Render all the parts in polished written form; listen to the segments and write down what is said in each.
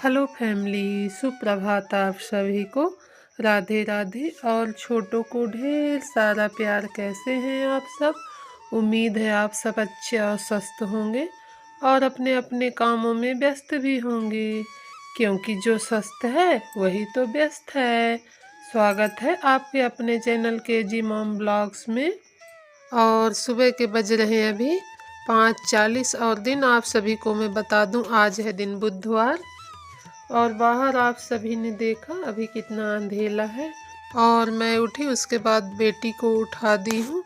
Hello family, सुप्रभात आप सभी को। राधे राधे और छोटों को ढेर सारा प्यार। कैसे हैं आप सब? उम्मीद है आप सब अच्छे और स्वस्थ होंगे और अपने अपने कामों में व्यस्त भी होंगे, क्योंकि जो स्वस्थ है वही तो व्यस्त है। स्वागत है आपके अपने चैनल के जी मॉम ब्लॉग्स में। और सुबह के बज रहे हैं अभी 5:40 और दिन आप सभी को मैं बता दूं, आज है दिन बुधवार। और बाहर आप सभी ने देखा अभी कितना अंधेला है। और मैं उठी, उसके बाद बेटी को उठा दी हूँ।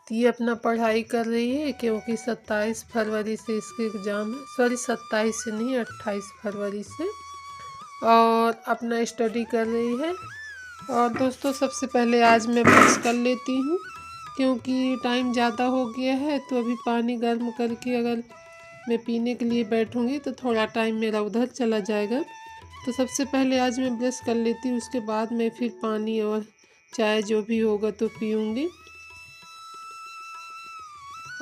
तो ये अपना पढ़ाई कर रही है, क्योंकि 27 फरवरी से इसके एग्ज़ाम है। सॉरी, 27 से नहीं, 28 फरवरी से। और अपना स्टडी कर रही है। और दोस्तों, सबसे पहले आज मैं ब्रश कर लेती हूँ, क्योंकि टाइम ज़्यादा हो गया है। तो अभी पानी गर्म करके अगर मैं पीने के लिए बैठूँगी तो थोड़ा टाइम मेरा उधर चला जाएगा। तो सबसे पहले आज मैं ब्रश कर लेती हूँ, उसके बाद मैं फिर पानी और चाय जो भी होगा तो पीऊँगी।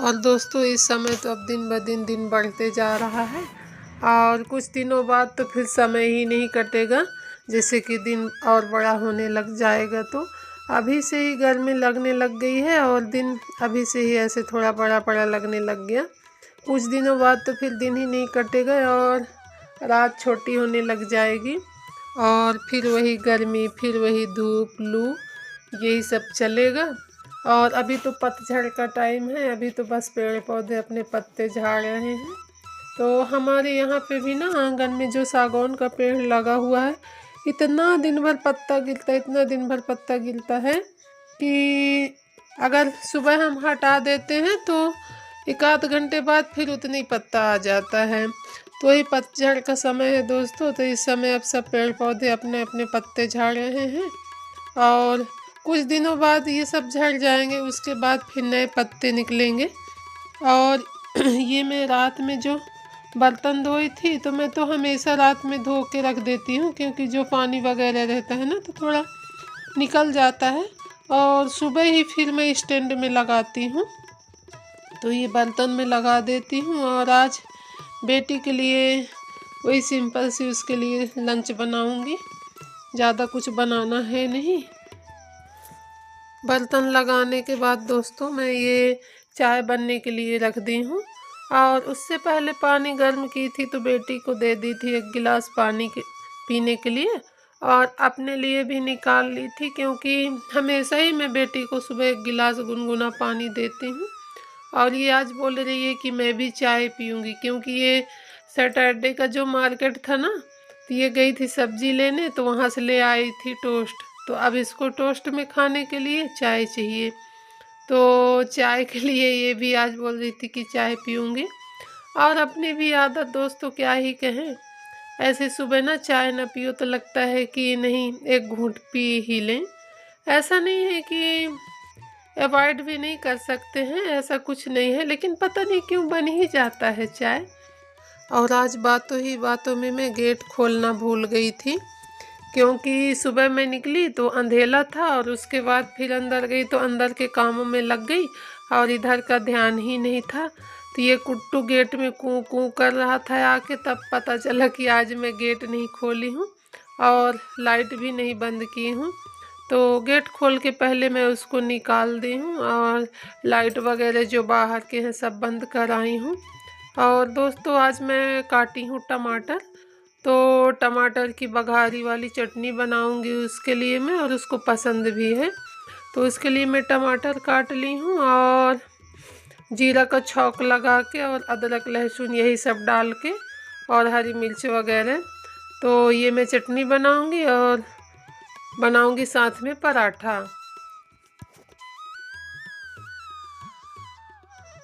और दोस्तों, इस समय तो अब दिन ब दिन बढ़ते जा रहा है, और कुछ दिनों बाद तो फिर समय ही नहीं कटेगा, जैसे कि दिन और बड़ा होने लग जाएगा। तो अभी से ही गर्मी लगने लग गई है और दिन अभी से ही ऐसे थोड़ा बड़ा बड़ा लगने लग गया। कुछ दिनों बाद तो फिर दिन ही नहीं कटेगा और रात छोटी होने लग जाएगी, और फिर वही गर्मी, फिर वही धूप, लू, यही सब चलेगा। और अभी तो पतझड़ का टाइम है, अभी तो बस पेड़ पौधे अपने पत्ते झाड़ रहे हैं। तो हमारे यहाँ पे भी ना आंगन में जो सागौन का पेड़ लगा हुआ है, इतना दिन भर पत्ता गिरता है, इतना दिन भर पत्ता गिरता है कि अगर सुबह हम हटा देते हैं तो एक आध घंटे बाद फिर उतनी पत्ता आ जाता है। तो ये पतझड़ का समय है दोस्तों। तो इस समय अब सब पेड़ पौधे अपने अपने पत्ते झाड़ रहे हैं, और कुछ दिनों बाद ये सब झड़ जाएंगे, उसके बाद फिर नए पत्ते निकलेंगे। और ये मैं रात में जो बर्तन धोई थी, तो मैं तो हमेशा रात में धो के रख देती हूँ, क्योंकि जो पानी वगैरह रहता है ना तो थोड़ा निकल जाता है, और सुबह ही फिर मैं स्टैंड में लगाती हूँ। तो ये बर्तन में लगा देती हूँ। और आज बेटी के लिए वही सिंपल सी उसके लिए लंच बनाऊँगी, ज़्यादा कुछ बनाना है नहीं। बर्तन लगाने के बाद दोस्तों, मैं ये चाय बनने के लिए रख दी हूँ, और उससे पहले पानी गर्म की थी तो बेटी को दे दी थी 1 गिलास पानी के पीने के लिए, और अपने लिए भी निकाल ली थी, क्योंकि हमेशा ही मैं बेटी को सुबह 1 गिलास गुनगुना पानी देती हूँ। और ये आज बोल रही है कि मैं भी चाय पीऊँगी, क्योंकि ये सैटरडे का जो मार्केट था ना, तो ये गई थी सब्जी लेने, तो वहाँ से ले आई थी टोस्ट। तो अब इसको टोस्ट में खाने के लिए चाय चाहिए, तो चाय के लिए ये भी आज बोल रही थी कि चाय पीऊँगी। और अपनी भी आदत दोस्तों, क्या ही कहें, ऐसे सुबह ना चाय ना पियो तो लगता है कि नहीं, एक घूंट पी ही लें। ऐसा नहीं है कि अवॉइड भी नहीं कर सकते हैं, ऐसा कुछ नहीं है, लेकिन पता नहीं क्यों बन ही जाता है चाय। और आज बातों ही बातों में मैं गेट खोलना भूल गई थी, क्योंकि सुबह मैं निकली तो अंधेला था, और उसके बाद फिर अंदर गई तो अंदर के कामों में लग गई, और इधर का ध्यान ही नहीं था। तो ये कुट्टू गेट में कूँ कूँ कर रहा था आके, तब पता चला कि आज मैं गेट नहीं खोली हूँ और लाइट भी नहीं बंद की हूँ। तो गेट खोल के पहले मैं उसको निकाल दी हूँ, और लाइट वगैरह जो बाहर के हैं सब बंद कर आई हूँ। और दोस्तों, आज मैं काटी हूँ टमाटर। तो टमाटर की बघारी वाली चटनी बनाऊंगी उसके लिए मैं, और उसको पसंद भी है। तो इसके लिए मैं टमाटर काट ली हूँ, और जीरा का छौंक लगा के, और अदरक लहसुन यही सब डाल के, और हरी मिर्च वगैरह। तो ये मैं चटनी बनाऊंगी, और बनाऊंगी साथ में पराठा।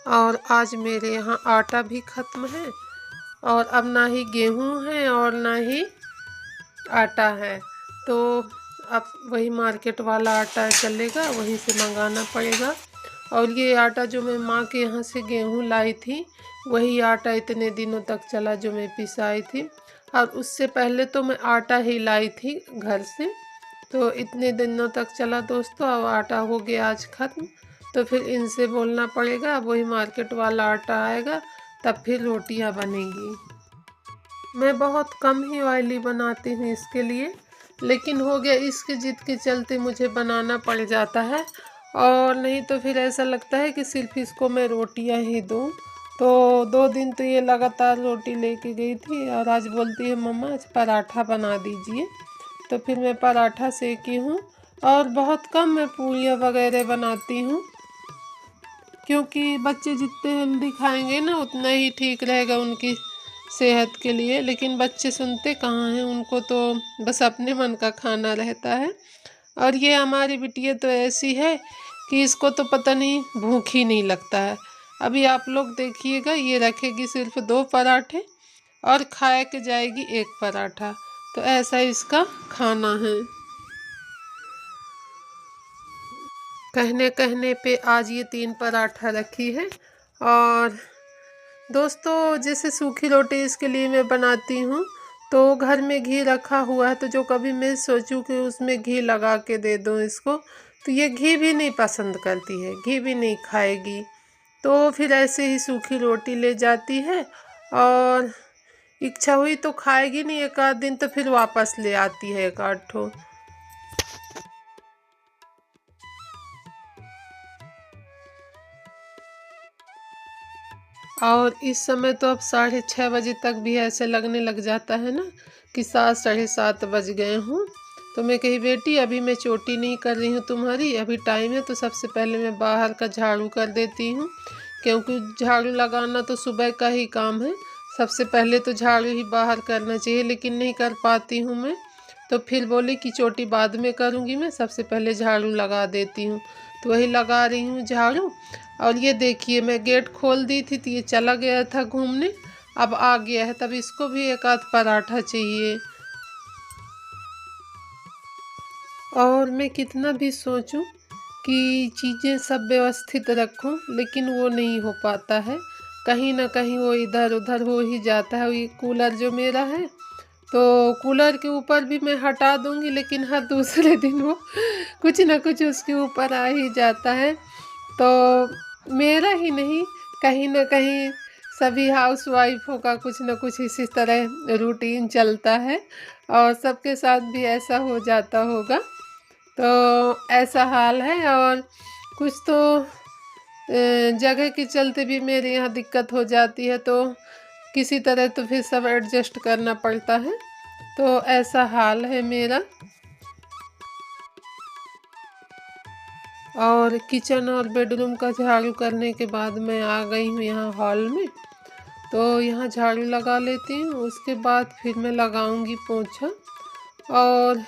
और आज मेरे यहाँ आटा भी ख़त्म है, और अब ना ही गेहूँ है और ना ही आटा है। तो अब वही मार्केट वाला आटा चलेगा, वहीं से मंगाना पड़ेगा। और ये आटा जो मैं माँ के यहाँ से गेहूँ लाई थी, वही आटा इतने दिनों तक चला जो मैं पिसाई थी। और उससे पहले तो मैं आटा ही लाई थी घर से, तो इतने दिनों तक चला दोस्तों। अब आटा हो गया आज ख़त्म, तो फिर इनसे बोलना पड़ेगा, अब वही मार्केट वाला आटा आएगा तब फिर रोटियां बनेंगी। मैं बहुत कम ही ऑयली बनाती हूँ इसके लिए, लेकिन हो गया इसकी जिद के चलते मुझे बनाना पड़ जाता है। और नहीं तो फिर ऐसा लगता है कि सिर्फ इसको मैं रोटियां ही दूँ। तो 2 दिन तो ये लगातार रोटी लेके गई थी और आज बोलती है मम्मा आज पराठा बना दीजिए। तो फिर मैं पराठा सेकी हूँ और बहुत कम मैं पूरियाँ वगैरह बनाती हूँ, क्योंकि बच्चे जितने हेल्दी खाएंगे ना उतना ही ठीक रहेगा उनकी सेहत के लिए। लेकिन बच्चे सुनते कहाँ हैं, उनको तो बस अपने मन का खाना रहता है। और ये हमारी बिटिया तो ऐसी है कि इसको तो पता नहीं भूख ही नहीं लगता है। अभी आप लोग देखिएगा, ये रखेगी सिर्फ 2 पराठे और खा के जाएगी 1 पराठा। तो ऐसा इसका खाना है। कहने कहने पे आज ये 3 पराठा रखी है। और दोस्तों जैसे सूखी रोटी इसके लिए मैं बनाती हूँ, तो घर में घी रखा हुआ है, तो जो कभी मैं सोचूं कि उसमें घी लगा के दे दूँ इसको, तो ये घी भी नहीं पसंद करती है, घी भी नहीं खाएगी। तो फिर ऐसे ही सूखी रोटी ले जाती है और इच्छा हुई तो खाएगी नहीं 1 आध दिन, तो फिर वापस ले आती है 1 आध ठो। और इस समय तो अब 6:30 बजे तक भी ऐसे लगने लग जाता है ना कि 7 साढ़े 7 बज गए हों। तो मैं कही बेटी अभी मैं चोटी नहीं कर रही हूँ तुम्हारी, अभी टाइम है, तो सबसे पहले मैं बाहर का झाड़ू कर देती हूँ, क्योंकि झाड़ू लगाना तो सुबह का ही काम है। सबसे पहले तो झाड़ू ही बाहर करना चाहिए, लेकिन नहीं कर पाती हूँ मैं। तो फिर बोली कि चोटी बाद में करूँगी, मैं सबसे पहले झाड़ू लगा देती हूँ। तो वही लगा रही हूँ झाड़ू। और ये देखिए मैं गेट खोल दी थी तो ये चला गया था घूमने, अब आ गया है, तब इसको भी 1 आध पराठा चाहिए। और मैं कितना भी सोचूं कि चीज़ें सब व्यवस्थित रखूं, लेकिन वो नहीं हो पाता है। कहीं ना कहीं वो इधर उधर हो ही जाता है। ये कूलर जो मेरा है, तो कूलर के ऊपर भी मैं हटा दूंगी, लेकिन हर दूसरे दिन वो कुछ ना कुछ उसके ऊपर आ ही जाता है। तो मेरा ही नहीं, कहीं ना कहीं सभी हाउसवाइफों का कुछ ना कुछ इसी तरह रूटीन चलता है, और सबके साथ भी ऐसा हो जाता होगा। तो ऐसा हाल है। और कुछ तो जगह के चलते भी मेरे यहाँ दिक्कत हो जाती है, तो किसी तरह तो फिर सब एडजस्ट करना पड़ता है। तो ऐसा हाल है मेरा। और किचन और बेडरूम का झाड़ू करने के बाद मैं आ गई हूँ यहाँ हॉल में। तो यहाँ झाड़ू लगा लेती हूँ, उसके बाद फिर मैं लगाऊंगी पोछा। और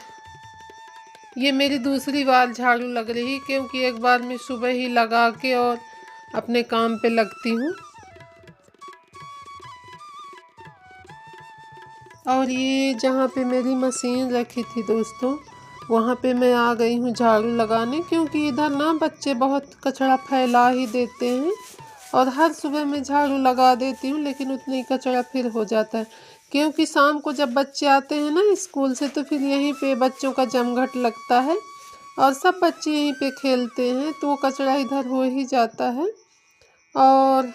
ये मेरी दूसरी बार झाड़ू लग रही, क्योंकि एक बार मैं सुबह ही लगा के और अपने काम पे लगती हूँ। और ये जहाँ पे मेरी मशीन रखी थी दोस्तों, वहाँ पे मैं आ गई हूँ झाड़ू लगाने, क्योंकि इधर ना बच्चे बहुत कचरा फैला ही देते हैं। और हर सुबह मैं झाड़ू लगा देती हूँ, लेकिन उतना ही कचरा फिर हो जाता है, क्योंकि शाम को जब बच्चे आते हैं ना स्कूल से, तो फिर यहीं पे बच्चों का जमघट लगता है और सब बच्चे यहीं पे खेलते हैं, तो वो कचरा इधर हो ही जाता है। और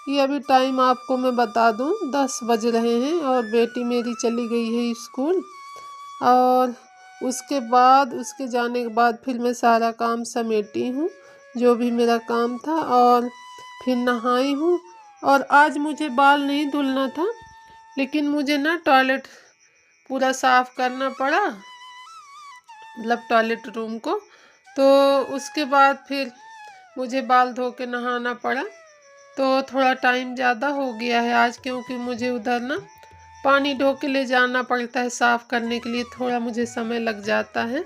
ये अभी टाइम आपको मैं बता दूं 10 बज रहे हैं, और बेटी मेरी चली गई है स्कूल। और उसके बाद उसके जाने के बाद फिर मैं सारा काम समेटी हूँ, जो भी मेरा काम था, और फिर नहाई हूँ। और आज मुझे बाल नहीं धुलना था, लेकिन मुझे ना टॉयलेट पूरा साफ़ करना पड़ा, मतलब टॉयलेट रूम को। तो उसके बाद फिर मुझे बाल धो के नहाना पड़ा। तो थोड़ा टाइम ज़्यादा हो गया है आज, क्योंकि मुझे उधर ना पानी ढो के ले जाना पड़ता है साफ़ करने के लिए, थोड़ा मुझे समय लग जाता है।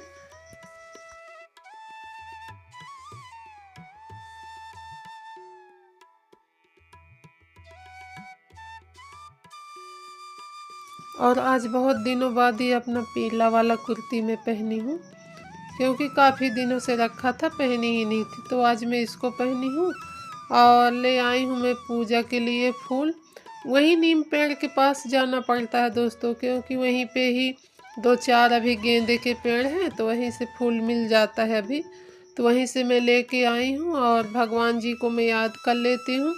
और आज बहुत दिनों बाद ही अपना पीला वाला कुर्ती मैं पहनी हूँ, क्योंकि काफ़ी दिनों से रखा था, पहनी ही नहीं थी, तो आज मैं इसको पहनी हूँ। और ले आई हूँ मैं पूजा के लिए फूल। वहीं नीम पेड़ के पास जाना पड़ता है दोस्तों, क्योंकि वहीं पे ही 2 4 अभी गेंदे के पेड़ हैं, तो वहीं से फूल मिल जाता है अभी। तो वहीं से मैं लेके आई हूँ और भगवान जी को मैं याद कर लेती हूँ।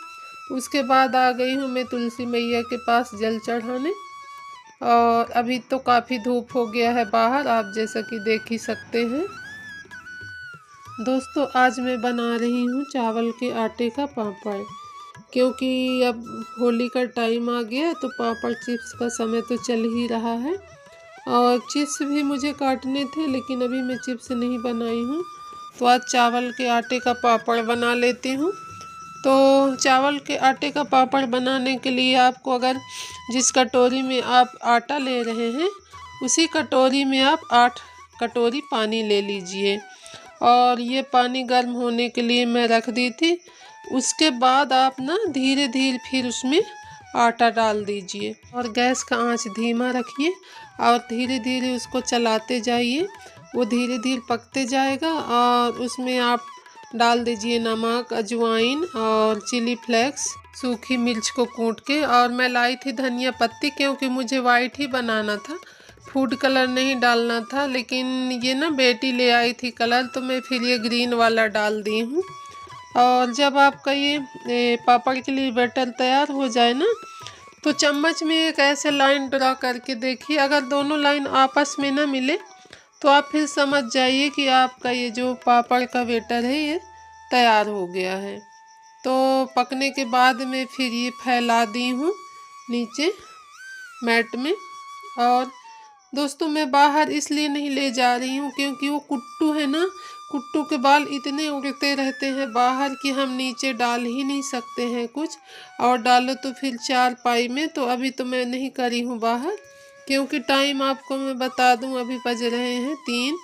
उसके बाद आ गई हूँ मैं तुलसी मैया के पास जल चढ़ाने। और अभी तो काफ़ी धूप हो गया है बाहर, आप जैसा कि देख ही सकते हैं। दोस्तों आज मैं बना रही हूँ चावल के आटे का पापड़, क्योंकि अब होली का टाइम आ गया तो पापड़ चिप्स का समय तो चल ही रहा है। और चिप्स भी मुझे काटने थे, लेकिन अभी मैं चिप्स नहीं बनाई हूँ, तो आज चावल के आटे का पापड़ बना लेती हूँ। तो चावल के आटे का पापड़ बनाने के लिए आपको, अगर जिस कटोरी में आप आटा ले रहे हैं उसी कटोरी में आप 8 कटोरी पानी ले लीजिए। और ये पानी गर्म होने के लिए मैं रख दी थी। उसके बाद आप ना धीरे धीरे फिर उसमें आटा डाल दीजिए और गैस का आंच धीमा रखिए और धीरे धीरे उसको चलाते जाइए। वो धीरे धीरे पकते जाएगा और उसमें आप डाल दीजिए नमक, अजवाइन और चिली फ्लेक्स, सूखी मिर्च को कूट के। और मैं लाई थी धनिया पत्ती, क्योंकि मुझे वाइट ही बनाना था, फूड कलर नहीं डालना था। लेकिन ये ना बेटी ले आई थी कलर, तो मैं फिर ये ग्रीन वाला डाल दी हूँ। और जब आपका ये पापड़ के लिए बैटर तैयार हो जाए ना, तो चम्मच में एक ऐसे लाइन ड्रा करके देखिए। अगर दोनों लाइन आपस में ना मिले तो आप फिर समझ जाइए कि आपका ये जो पापड़ का बैटर है ये तैयार हो गया है। तो पकने के बाद में फिर ये फैला दी हूँ नीचे मैट में। और दोस्तों मैं बाहर इसलिए नहीं ले जा रही हूँ क्योंकि वो कुट्टू है ना, कुट्टू के बाल इतने उड़ते रहते हैं बाहर कि हम नीचे डाल ही नहीं सकते हैं कुछ, और डालो तो फिर चारपाई में। तो अभी तो मैं नहीं करी हूँ बाहर, क्योंकि टाइम आपको मैं बता दूँ अभी बज रहे हैं 3,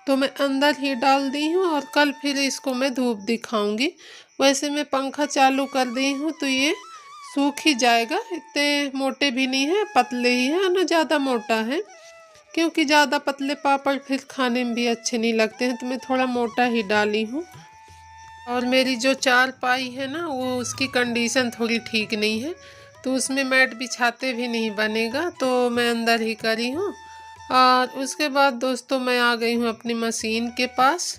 तो मैं अंदर ही डाल दी हूँ और कल फिर इसको मैं धूप दिखाऊंगी। वैसे मैं पंखा चालू कर दी हूँ तो ये सूख ही जाएगा, इतने मोटे भी नहीं है, पतले ही है ना, ज़्यादा मोटा है, क्योंकि ज़्यादा पतले पापड़ फिर खाने में भी अच्छे नहीं लगते हैं, तो मैं थोड़ा मोटा ही डाली हूँ। और मेरी जो चारपाई है ना वो उसकी कंडीशन थोड़ी ठीक नहीं है, तो उसमें मैट बिछाते भी नहीं बनेगा, तो मैं अंदर ही करी हूँ। और उसके बाद दोस्तों मैं आ गई हूँ अपनी मशीन के पास।